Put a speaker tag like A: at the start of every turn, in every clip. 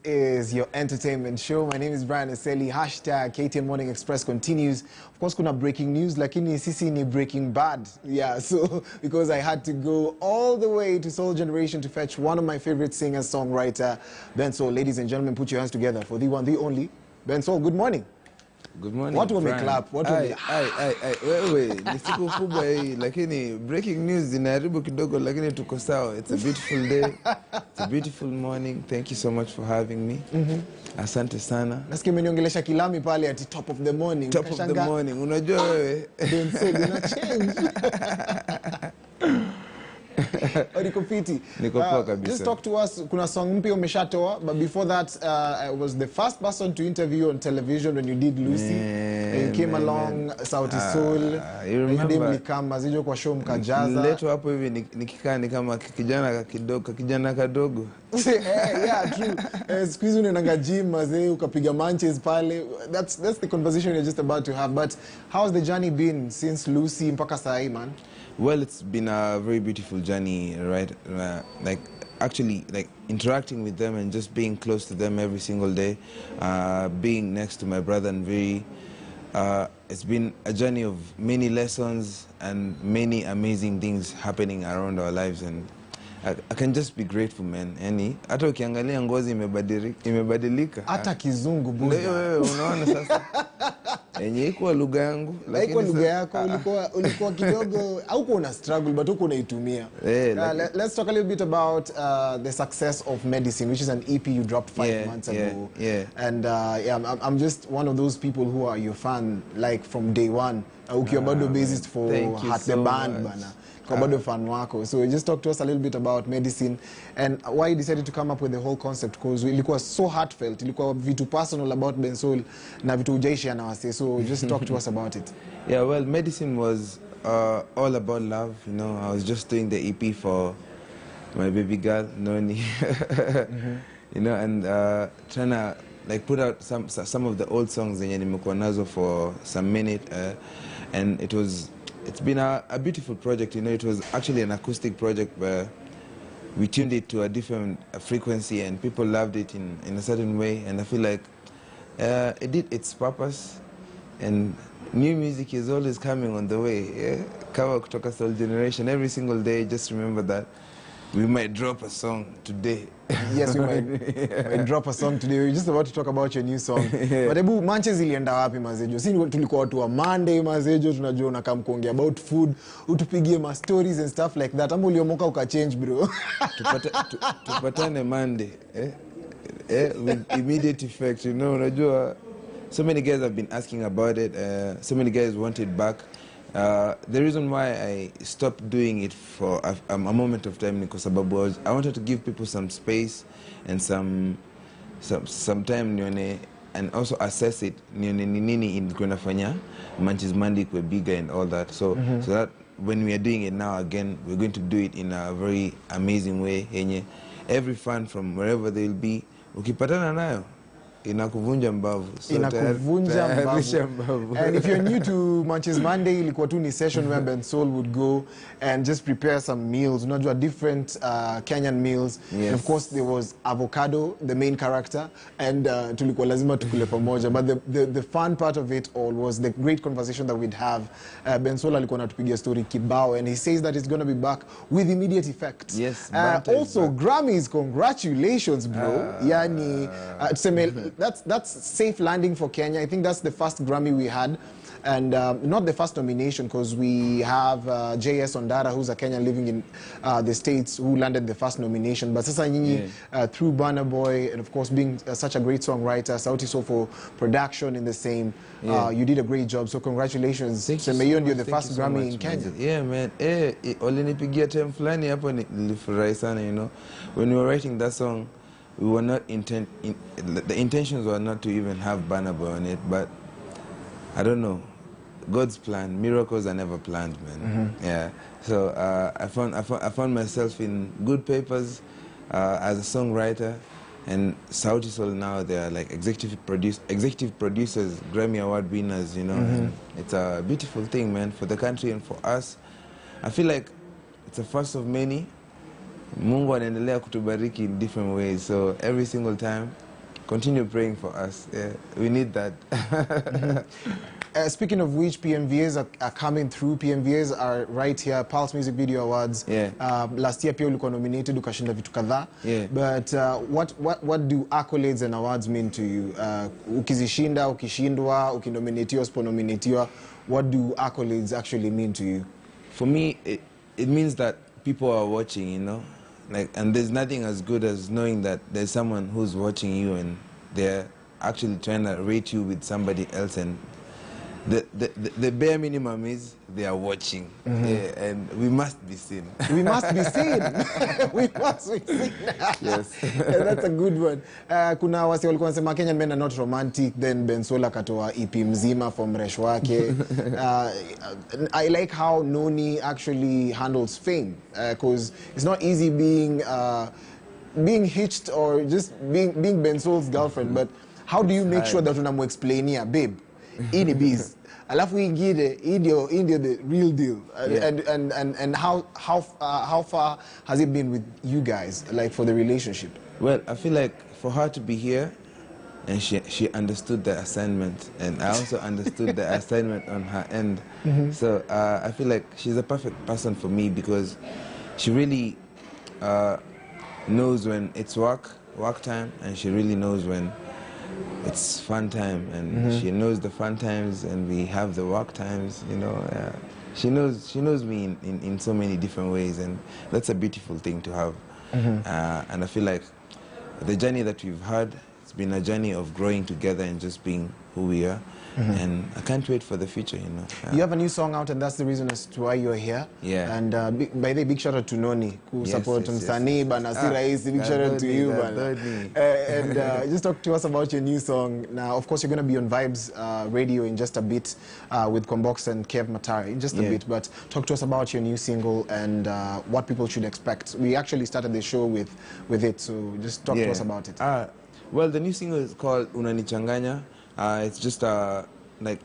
A: is your entertainment show. My name is Brian Eseli. Hashtag KTN Morning Express continues. Of course, kuna breaking news, lakini sisi ni breaking bad. Yeah, so because I had to go all the way to Soul Generation to fetch one of my favorite singer-songwriter, Bensol. Ladies and gentlemen, put your hands together for the one, the only, Bensol. Good morning.
B: Good morning.
A: What will make clap? What will
B: wait, ni siku kubwa hii, lakini breaking news inaharibu kidogo, lakini tuko sawa. It's a beautiful day. It's a beautiful morning. Thank you so much for having me. Asante sana.
A: Nasikia umeniongelesha kilami pale at top of the morning.
B: Top of the morning. Unajua wewe.
A: Bensol ina change. Niko fiti.
B: Niko poa kabisa.
A: Just talk to us. Kuna song mpya umeshatoa, but before that, I was the first person to interview on television when you did Lucy. You came along, Sauti Soul.
B: You remember?
A: Mlikama zijo kwa show mkajaza.
B: Leto hapo hivi nikikaa ni kama kijana kadogo.
A: Yeah, true. Squeeze unaenda gym mazee ukapiga manches pale. That's the conversation you're just about to have. But how's the journey been since Lucy mpaka sai, man?
B: Well, it's been a very beautiful journey, right? Actually, interacting with them and just being close to them every single day, being next to my brother and Viri. It's been a journey of many lessons and many amazing things happening around our lives, and I can just be grateful, man. Hata ukiangalia ngozi imebadilika.
A: Hata kizungu buda.
B: Wewe unaona sasa. Yenye iko lugha yangu,
A: lakini lugha yako ulikuwa kidogo hauko una struggle but uko unaitumia. Let's talk a little bit about the success of Medicine, which is an EP you dropped 5 months ago. And I'm just one of those people who are your fan like from day one. Ukiwa bado bassist for Heart the Band bana. Kabado fan wako. So just talk to us a little bit about Medicine and why you decided to come up with the whole concept, because ilikuwa so heartfelt, ilikuwa vitu personal about Bensol na vitu ujaishi anawase. So just talk to us about it.
B: Yeah, well, Medicine was all about love, you know. I was just doing the EP for my baby girl, Noni. You know, and trying to put out some of the old songs zenye nimekuwa nazo for some minute, and it's been a beautiful project, you know. It was actually an acoustic project where we tuned it to a different frequency and people loved it in a certain way, and I feel like it did its purpose, and new music is always coming on the way. Kawa kutoka Soul Generation, every single day, just remember that we might drop a song today.
A: Yes, we might drop a song today. We're just about to talk about your new song. But ebu manches ilienda wapi mazejo? Sisi tulikuwa watu wa Monday mazejo, tunajua unakam kuongea about food, utupigie ma stories and stuff like that. Ama uliomoka ukachange bro.
B: Tupatane Monday, with immediate effect, you know. Unajua so many guys have been asking about it. So many guys want it back. The reason why I stopped doing it for a moment of time because I wanted to give people some space and some time nione, and also assess it nione nini inafanya Manchis Monday kwe bigger and all that. So so that when we are doing it now again, we're going to do it in a very amazing way. Every fan from wherever they'll be, ukipatana nayo inakuvunja mbavu.
A: Inakuvunja mbavu. And if you're new to Manchis Monday, ilikuwa tu ni session where Bensol would go and just prepare some meals, unajua different Kenyan meals. And of course there was Avocado, the main character, and tulikuwa lazima tukule pamoja. But the fun part of it all was the great conversation that we'd have. Bensol alikuwa anatupigia story kibao, and he says that it's going to be back with immediate effect.
B: Yes.
A: Also Grammys, congratulations bro. That's safe landing for Kenya. I think that's the first Grammy we had, and not the first nomination, because we have J.S. Ondara, who's a Kenyan living in the States, who landed the first nomination. But sasa nyinyi, through Burna Boy, and of course being such a great songwriter, Sauti Soul for production in the same, you did a great job. So congratulations.
B: Thank you so much.
A: You're the first Grammy in Kenya.
B: Yeah, man. Olinipigia time fulani hapo nilifurahi sana, you know. When we were writing that song, we were not the intentions were not to even have Burna Boy on it, but I don't know, God's plan. Miracles are never planned, man. Yeah. So I found myself in good papers as a songwriter, and Sauti Soul now they are like executive producers, Grammy Award winners, you know. And it's a beautiful thing, man, for the country and for us. I feel like it's a first of many. Mungu anaendelea kutubariki in different ways. So every single time continue praying for us. Yeah, we need that.
A: Speaking of which, PMVAs are coming through. PMVAs are right here. Pulse Music Video Awards.
B: Yeah.
A: Last year pia ulikuwa nominated ukashinda vitu kadhaa.
B: Yeah.
A: But what do accolades and awards mean to you? Ukizishinda, ukishindwa, ukinominatiwa, usiponominatiwa, what do accolades actually mean to you?
B: For me, it means that people are watching, you know, like, and there's nothing as good as knowing that there's someone who's watching you and they're actually trying to rate you with somebody else, and the bare minimum is they are watching. Yeah, and we must be seen.
A: We must be seen. We must be seen.
B: Yes.
A: That's a good one. Kuna wasi walikuwa wanasema Kenyan men are not romantic, then Bensol akatoa EP mzima from mresh wake. I like how Noni actually handles fame, because it's not easy being hitched or just being Bensol's girlfriend, but how do you make sure that unamu-explainia, babe, ini biz, alafu ingine, indio the real deal, and how far has it been with you guys, like, for the relationship?
B: Well, I feel like for her to be here, and she understood the assignment, and I also understood the assignment on her end. So I feel like she's a perfect person for me, because she really knows when it's work time, and she really knows when it's fun time, and she knows the fun times, and we have the work times, you know. She knows me in so many different ways, and that's a beautiful thing to have. And I feel like the journey that we've had, it's been a journey of growing together and just being who we are. And I can't wait for the future, you know.
A: You have a new song out, and that's the reason as to why you're here.
B: Yeah.
A: And by the way, big shout out to Noni, who support msanii bana, si rahisi. Big shout out to you, bana. And just talk to us about your new song. Now, of course, you're going to be on Vibes Radio in just a bit with Kombox and Kev Matari in just a bit. But talk to us about your new single and what people should expect. We actually started the show with it, so just talk to us about it.
B: Well, the new single is called Unanichanganya. It's just like,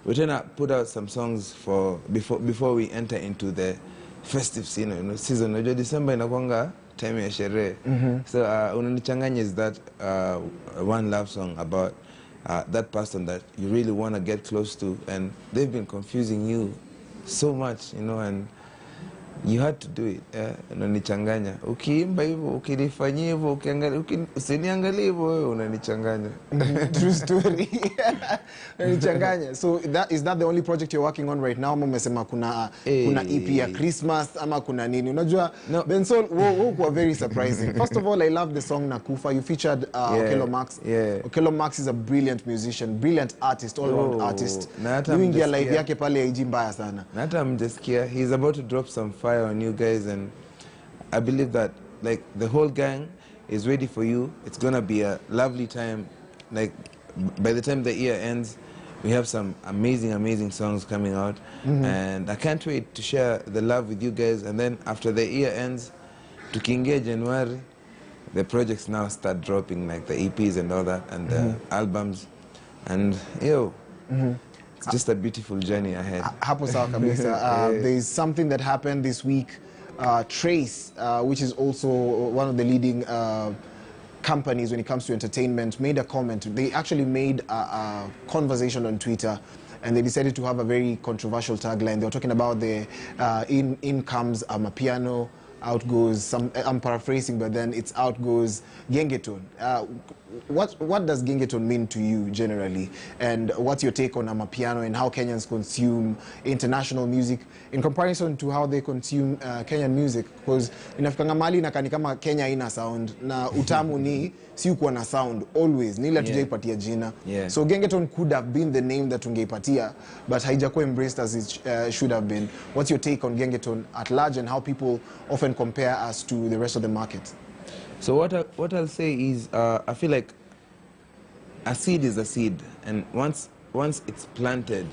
B: we're trying to put out some songs for before we enter into the festive season, you know, season. December inakwanga time ya sherehe. So Unanichanganya is that one love song about that person that you really want to get close to, and they've been confusing you so much, you know, and you had to do it. Unanichanganya. Ukiimba hivyo, ukilifanyia hivyo, usiniangalie hivyo, unanichanganya.
A: True story. Unanichanganya. So is that the only project you're working on right now? Umesema kuna EP ya Christmas ama kuna nini? Unajua, no. Bensol, were very surprising. First of all, I love the song Nakufa. You featured Okello Max. Okello Max is a brilliant musician, brilliant artist, all-round artist. Doing their live yake pale haiji mbaya sana.
B: Nata mjesikia, he's about to drop some fire on you guys, and I believe that, like, the whole gang is ready for you. It's gonna be a lovely time. Like, by the time the year ends, we have some amazing songs coming out, and I can't wait to share the love with you guys. And then after the year ends, tukiingia January, the projects now start dropping, like the EPs and all that, and the albums, and it's just a beautiful journey ahead.
A: Hapo sawa kabisa. There is something that happened this week. Trace, which is also one of the leading companies when it comes to entertainment, made a comment. They actually made a conversation on Twitter, and they decided to have a very controversial tagline. They were talking about the in comes Amapiano, out goes I'm paraphrasing, but then it's out goes Gengeton. What does Gengeton mean to you generally, and what's your take on Amapiano and how Kenyans consume international music in comparison to how they consume Kenyan music? Because inafikanga mali inakani kama Kenya ina sound na utamu ni si ukuwa na sound always, ni ile tujaipatia jina. So Gengeton could have been the name that tungeipatia, but haijakuwa embraced as it should have been. What's your take on Gengeton at large and how people often compare us to the rest of the market?
B: So what I'll say is, I feel like a seed is a seed, and once it's planted,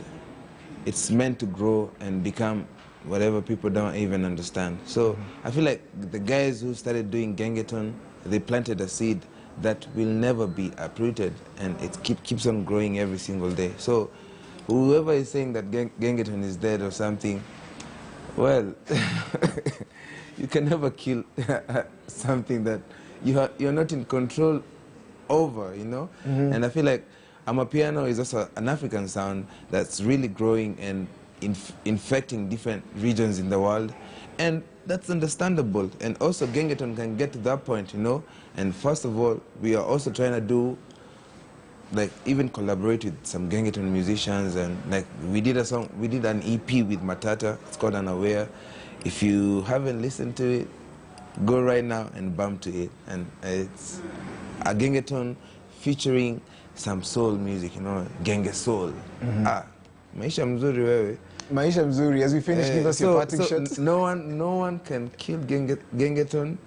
B: it's meant to grow and become whatever people don't even understand. So I feel like the guys who started doing Gengeton, they planted a seed that will never be uprooted, and it keeps on growing every single day. So whoever is saying that Gengeton is dead or something, well, you can never kill something that you're not in control over, you know? And I feel like Amapiano is also an African sound that's really growing and infecting different regions in the world. And that's understandable. And also Gengeton can get to that point, you know? And first of all, we are also trying to do, like, even collaborate with some Gengeton musicians. And like, we did an EP with Matata. It's called Unaware. If you haven't listened to it, go right now and bump to it. And it's a Gengeton featuring some soul music, you know, Genge soul. Maisha mzuri wewe.
A: Maisha mzuri. As we finish, give us your parting shots.
B: No one can kill Gengeton,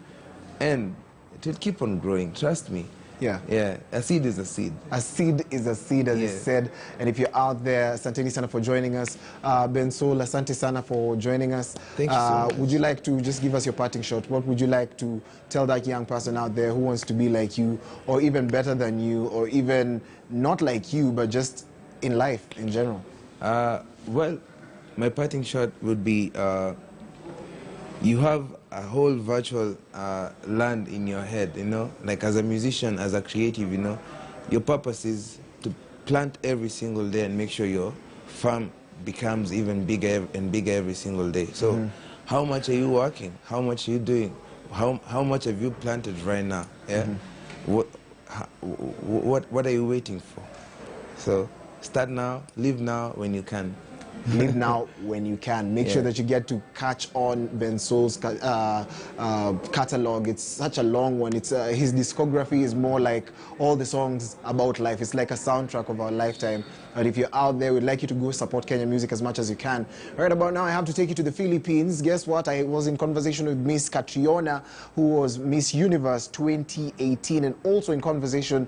B: and it will keep on growing. Trust me.
A: Yeah.
B: Yeah. A seed is a seed.
A: A seed is a seed, as you said. And if you're out there, asanteni sana for joining us. Bensol, asante sana for joining us.
B: Thank you so much.
A: Would you like to just give us your parting shot? What would you like to tell that young person out there who wants to be like you, or even better than you, or even not like you, but just in life in general?
B: Well, my parting shot would be, you have a whole virtual land in your head, you know, like as a musician, as a creative, you know, your purpose is to plant every single day and make sure your farm becomes even bigger and bigger every single day. So how much are you working? How much are you doing? How much have you planted right now? Yeah. What are you waiting for? So start now, live now when you can.
A: Live now when you can. Make sure that you get to catch on Bensol's catalog. It's such a long one. It's his discography is more like all the songs about life. It's like a soundtrack of our lifetime. And if you're out there, we'd like you to go support Kenyan music as much as you can. Right about now, I have to take you to the Philippines. Guess what? I was in conversation with Miss Catriona, who was Miss Universe 2018, and also in conversation